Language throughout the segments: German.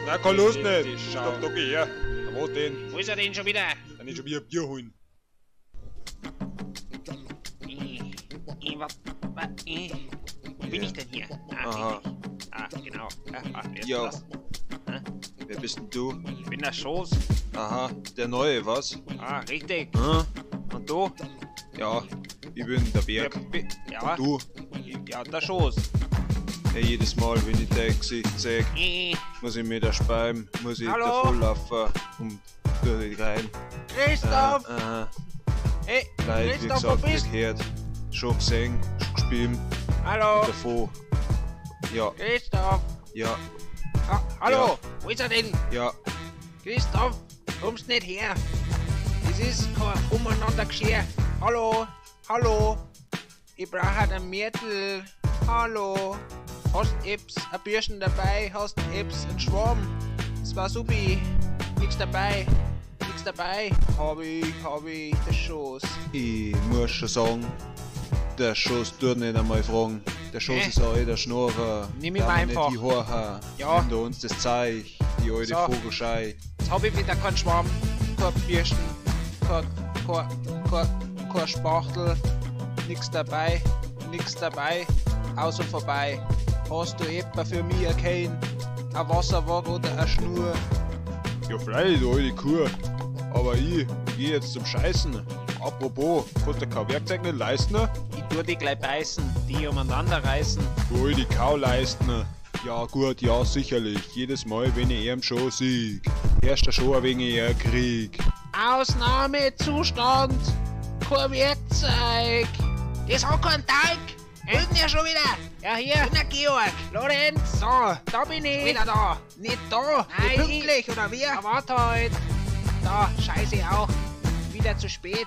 Na, keine Lust nicht. Die Stopp, doch, geh her. Na, was denn? Wo ist er denn schon wieder? Kann ich schon wieder Bier holen? Wo bin ich denn hier? Aha. Genau. Wer Ja. ist das? Wer bist denn du? Ich bin der Schoß. Aha, der Neue, was? Richtig. Hm? Und du? Ja, ich bin der Berg. Ja. Du? Ja, der Schoß. Ja, jedes Mal, wenn ich dein Gesicht sehe, muss ich mir da speiben, muss ich Hallo? da volllaufen und tue dich rein. Christoph! Aha. Hey, Leid, wie Christoph, wo gesagt, bist du? gehört. Schon gesehen, schon gespielt, Hallo? davon. Ja, Christoph! ja, Hallo? Wo ist er denn? ja. Christoph, kommst nicht her. Das ist kein Umeinandergeschirr. Hallo? Hallo? Ich brauche ein Mörtel. Hallo? Hast Eps ein Bürsten dabei? Hast Eps einen Schwamm? Das war supi. Nix dabei. Nix dabei. Hab ich, der Schoß. Ich muss schon sagen, der Schoß tut nicht einmal fragen. Der Schoß ist ein alter Schnorrer. Nimm ihn der mal mir einfach. nicht die Haare. Ja. Hinter uns das Zeug, die alte So. Vogelschei. Jetzt hab ich wieder keinen Schwamm, kein Bürsten, kein Spachtel, nix dabei, aus und vorbei. Hast du etwa für mich erkennen, ein Wasserwag oder eine Schnur? Ja, freilich, du alte Kuh. Aber ich geh jetzt zum Scheißen. Apropos, kannst du kein Werkzeug nicht leisten? Ich tu die gleich beißen, die umeinander reißen. Du alte Kau leisten. Ja gut, ja sicherlich. Jedes Mal, wenn ich ihn schon sieg, herrscht schon ein wenig ein Krieg. Ausnahmezustand, kein Werkzeug. Das hat keinen Teig. Hört ja schon wieder. Ja, hier. Ich bin der Georg. Lorenz. So, da bin ich. Wieder da. Nicht da. Nein. Nicht pünktlich, oder wie? Ja, warte halt. Da, scheiße auch. Wieder zu spät.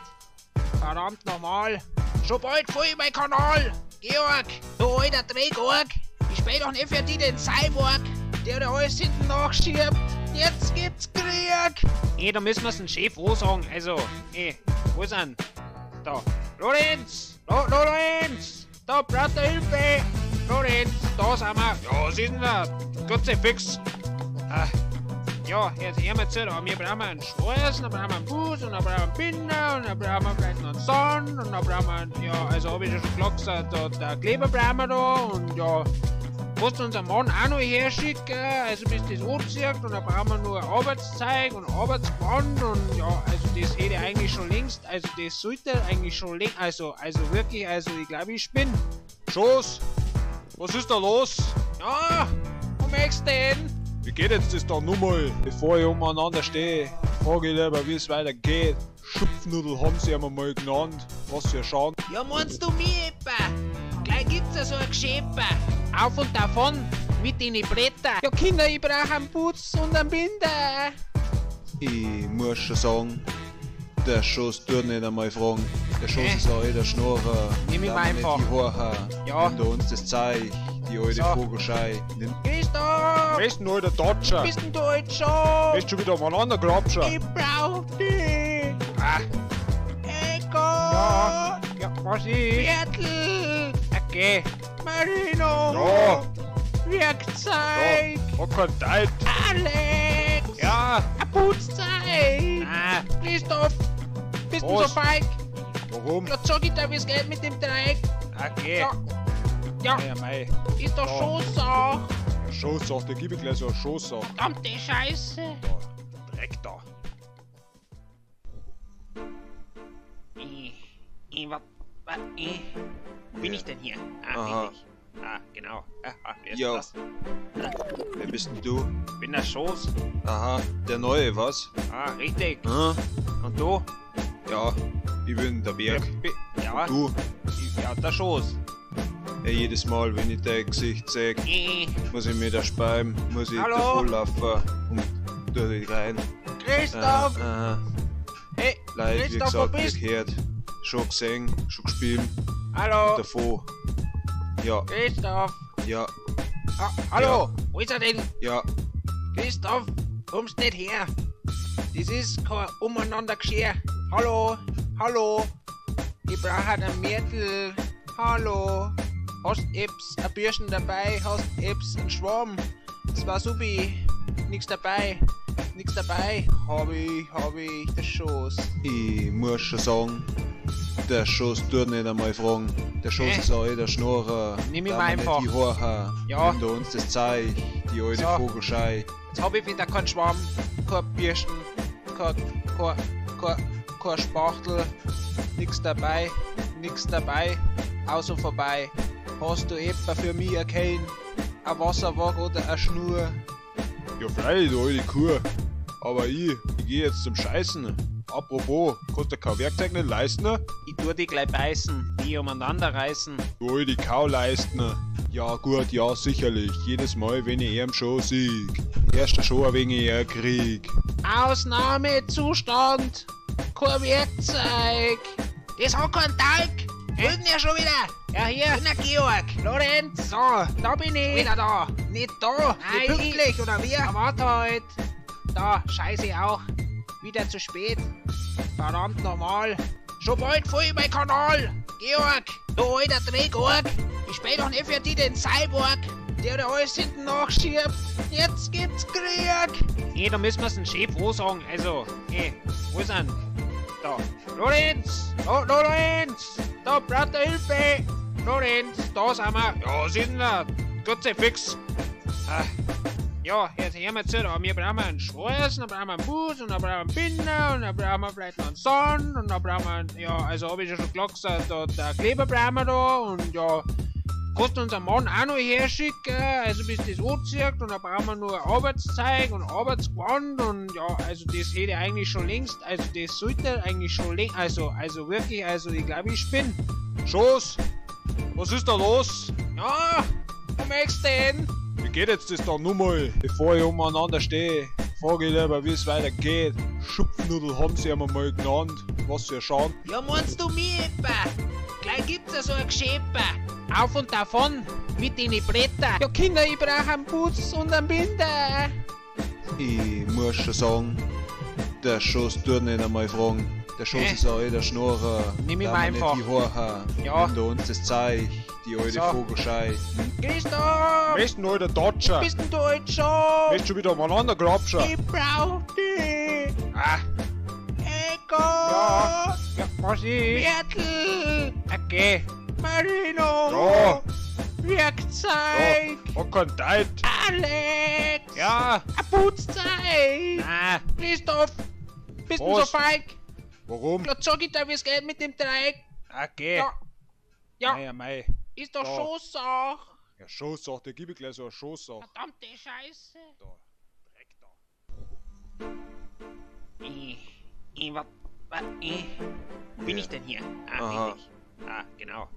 Verdammt nochmal. Schon bald voll mein Kanal. Georg, du alter Drehgorg. Ich spiel doch nicht für die den Cyborg, der da alles hinten nachschiebt. Jetzt gibt's Krieg. Da müssen wir's den Chef sagen. Also, wo ist er? Da. Lorenz! Lorenz! Da braucht er Hilfe! Lorenz, da sind wir. Ja, was ist denn da? Gott sei fix. Ja, jetzt hören wir zu, da. Wir brauchen einen Schweiß, dann brauchen wir einen Fuß, und dann brauchen wir einen Binder, und dann brauchen wir vielleicht noch einen Sand, und dann brauchen wir, ja, also habe ich ja schon gesagt, da, der Kleber brauchen wir da, und ja, musst du unseren Mann auch noch herschicken, also bis das anzieht, und dann brauchen wir nur ein Arbeitszeug und ein Arbeitsband, und ja, also das hätte ich eigentlich schon längst, also das sollte eigentlich schon längst, also wirklich, also ich glaube, ich spinne. Schoß, was ist da los? Ja, wo möchtest du denn? Wie geht jetzt das da nun mal? Bevor ich umeinander stehe, frage ich lieber, wie es weitergeht. Schupfnudel haben sie einmal mal genannt. Was für ein Schaden. Ja, meinst du mich etwa? Gleich gibt's ja so ein Geschäfer. Auf und davon mit den Bretter. Ja, Kinder, ich brauche einen Putz und einen Binder. Ich muss schon sagen, der Schoß tut nicht einmal fragen. Der Schoß ist ein alter Schnorrer. Nimm ihn der mal mir nicht einfach. die Haare. Ja. Hinter uns das Zeug, die alte So. Vogelschei. Nimm Christoph! Bist du alter Datscher? Bist denn du heute schon? Bist du schon wieder umeinander grapscher? Ich brauch dich! Eko! Ja, was ist? Viertel! Okay. Marino! Ja. Werkzeug! Hat kein Zeit. Alex! Ja. Ein Putzzeit! Christoph! Bist du so Was? feig? Warum? Ja, sag ich dir, wie's geht mit dem Dreieck. Okay. Ja. Ja, Ja, mei. ist doch Ja. schon so. Schoßsach, der gib ich gleich so eine Schoßsach. Verdammte Scheiße. Dreck da. Wo bin ich denn hier? Aha. Richtig. Genau. Wer ist Ja. das? Wer bist denn du? Ich bin der Schoß. Aha, der Neue, was? Richtig. Hm? Und du? Ja, ich bin der Berg. Ja, Du? ja, der Schoß. Ja, jedes Mal, wenn ich dein Gesicht sehe, muss ich mir da speiben, muss ich Hallo? da volllaufen und tue dich rein. Christoph! Aha. Hey, Leid, wie Christoph, wo gesagt, bist du? gehört. Schon gesehen, schon gespielt, Hallo? davon. Ja, Christoph! ja, Hallo? Wo ist er denn? ja. Christoph, kommst nicht her. Das ist kein Umeinandergeschirr. Hallo? Hallo? Ich brauche einen Mörtel. Hallo? Hast Eps ein Bürsten dabei? Hast Eps einen Schwamm? Das war supi. nix dabei. Nix dabei. Hab ich, der Schoß. Ich muss schon sagen, der Schuss tut nicht einmal fragen. Der Schuss ist auch der Schnurrer. Nimm ihn da mal man einfach. nicht die Haare. Ja. Hinter uns das Zeug, die alte So. Vogelschei. Jetzt hab ich wieder keinen Schwamm, kein Bürsten, kein Spachtel, nix dabei, außer vorbei. Hast du etwa für mich ein Wasserwag oder eine Schnur? Ja, freilich, du alte Kuh. Aber ich geh jetzt zum Scheißen. Apropos, kannst du kein Werkzeug nicht leisten? Ich tu dich gleich beißen, die umeinander reißen. Du alte Kau leisten. Ja gut, ja sicherlich. Jedes Mal, wenn ich ihn schon sieg. Erst schon ein wenig eher Krieg. Ausnahmezustand, kein Werkzeug. Das hat keinen Tag. Wollten ja schon wieder. Ja, hier, na Georg, Lorenz. So, da bin ich. Wieder da. Nicht da. Nein. Pünktlich, oder wie? Ja, warte halt. Da, scheiße auch. Wieder zu spät. Verdammt normal. Schon bald voll mein Kanal. Georg, du alter Drehgorg. Ich spiel doch nicht für die den Cyborg, der da alles hinten nachschiebt. Jetzt gibt's Krieg. Nee, da müssen wir's den Chef sagen. Also, wo ist denn? Da. Lorenz! Oh, Lorenz! Da braucht er Hilfe! Lorenz, da sind wir. Ja, sind wir. Gott sei fix. Ja, jetzt hören wir zu. Wir brauchen einen Schweiß, dann brauchen wir einen Bus, und dann brauchen wir einen Binder, und dann brauchen wir vielleicht noch einen Sand, und dann brauchen wir einen, ja, also habe ich ja schon klar gesagt, der Kleber brauchen wir da, und ja, kannst du unseren Mann auch noch herschicken, also bis das anzieht, und dann brauchen wir nur Arbeitszeug und Arbeitsgewand, und ja, also das hätte ich eigentlich schon längst, also das sollte eigentlich schon längst, also wirklich, also ich glaube, ich spinne. Schoß, was ist da los? Ja, wo möchtest du denn? Wie geht jetzt das da nun mal? Bevor ich umeinander stehe, frage ich lieber, wie es weitergeht. Schupfnudel haben sie einmal mal genannt. Was für ein Schaden. Ja, meinst du mich etwa? Gleich gibt's ja so ein Geschäpper. Auf und davon, mit den Bretter. Ja, Kinder, ich brauche einen Putz und einen Binder. Ich muss schon sagen, der Schuss tut nicht einmal fragen. Der Schuss ist auch der Schnurrer. Nimm ihn da mal man einfach. nicht die Haare. Ja. Hinter uns das Zeug, die alte So. Vogelschei. Christoph, Bist du alter Dodger? bist denn du heute schon? Bist du schon wieder umeinander grapschen? Ich brauch dich. Ah, Ego. ja, was ist? Bertel. Okay. Marino. Ja. Werkzeug. Ja, hat kein Zeit. Alex. Ja, Ein Putzzeit. na, Christoph, bist du so Was? feig? warum? Gott sag ich dir, wie es geht mit dem Dreieck. Okay. Ja. Ja, Mei, mei. ist doch Da. Schoßsach. Ja, Schoßsach, der gib ich gleich so eine Schoßsach. Verdammte Scheiße. Da, Dreck da. Wo bin ich denn hier? Aha. Richtig. Genau.